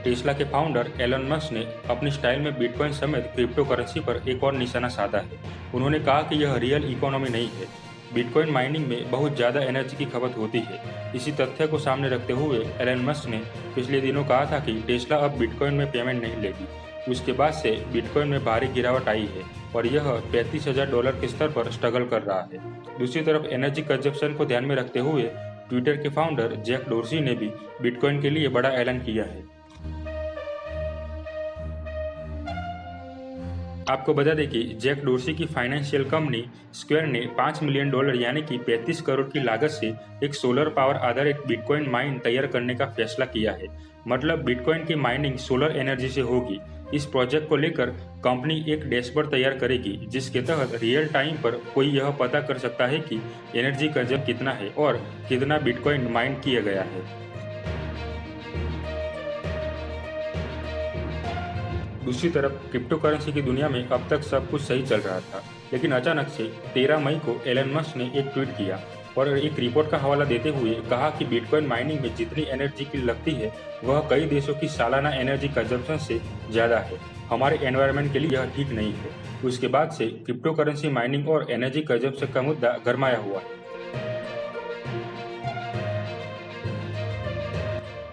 Tesla के founder Elon Musk ने अपनी स्टाइल में बिटकॉइन समेत क्रिप्टो करेंसी पर एक और निशाना साधा है। उन्होंने कहा कि यह रियल इकोनॉमी नहीं है। बिटकॉइन माइनिंग में बहुत ज़्यादा एनर्जी की खपत होती है। इसी तथ्य को सामने रखते हुए एलन मस्क ने पिछले दिनों कहा था कि टेस्ला अब बिटकॉइन में पेमेंट नहीं लेगी। उसके बाद से बिटकॉइन में भारी गिरावट आई है और यह $35,000 के स्तर पर स्ट्रगल कर रहा है। दूसरी तरफ एनर्जी कंजप्शन को ध्यान में रखते हुए ट्विटर के फाउंडर जैक डोर्सी ने भी बिटकॉइन के लिए बड़ा ऐलान किया है। आपको बता दें कि जैक डोर्सी की फाइनेंशियल कंपनी स्क्वायर ने $5 मिलियन यानी कि 35 करोड़ की लागत से एक सोलर पावर आधारित बिटकॉइन माइन तैयार करने का फैसला किया है। मतलब बिटकॉइन की माइनिंग सोलर एनर्जी से होगी। इस प्रोजेक्ट को लेकर कंपनी एक डैशबोर्ड तैयार करेगी जिसके तहत रियल टाइम पर कोई यह पता कर सकता है कि एनर्जी कंजप्शन कितना है और कितना बिटकॉइन माइन किया गया है। दूसरी तरफ क्रिप्टो करेंसी की दुनिया में अब तक सब कुछ सही चल रहा था, लेकिन अचानक से 13 मई को एलन मस्क ने एक ट्वीट किया और एक रिपोर्ट का हवाला देते हुए कहा कि बिटकॉइन माइनिंग में जितनी एनर्जी की लगती है वह कई देशों की सालाना एनर्जी कंजप्शन से ज़्यादा है। हमारे एनवायरनमेंट के लिए यह ठीक नहीं है। उसके बाद से क्रिप्टो करेंसी माइनिंग और एनर्जी कंजप्शन का मुद्दा गरमाया हुआ है।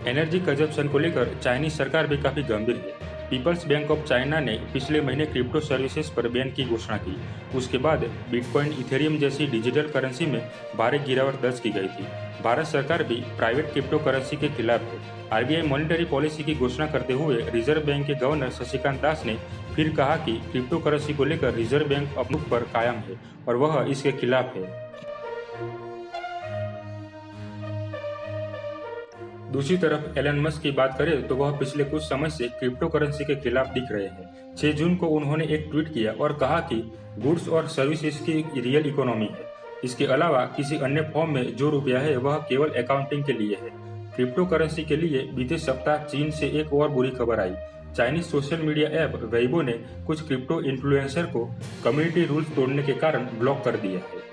एनर्जी कंजप्शन को लेकर चाइनीज सरकार भी काफ़ी गंभीर है। पीपल्स बैंक ऑफ चाइना ने पिछले महीने क्रिप्टो सर्विसेज पर बैन की घोषणा की। उसके बाद बिटकॉइन, इथेरियम जैसी डिजिटल करेंसी में भारी गिरावट दर्ज की गई थी। भारत सरकार भी प्राइवेट क्रिप्टो करेंसी के खिलाफ है। आरबीआई मॉनिटरी पॉलिसी की घोषणा करते हुए रिजर्व बैंक के गवर्नर शक्तिकांत दास ने फिर कहा कि क्रिप्टो करेंसी को लेकर रिजर्व बैंक अपने पर कायम है और वह इसके खिलाफ है। दूसरी तरफ एलन मस्क की बात करें तो वह पिछले कुछ समय से क्रिप्टो करेंसी के खिलाफ दिख रहे हैं। 6 जून को उन्होंने एक ट्वीट किया और कहा कि गुड्स और सर्विसेज की रियल इकोनॉमी है। इसके अलावा किसी अन्य फॉर्म में जो रुपया है वह केवल अकाउंटिंग के लिए है। क्रिप्टो करेंसी के लिए बीते सप्ताह चीन से एक और बुरी खबर आई। Chinese social media app Weibo ने कुछ क्रिप्टो इन्फ्लुएंसर को कम्युनिटी रूल्स तोड़ने के कारण ब्लॉक कर दिया है।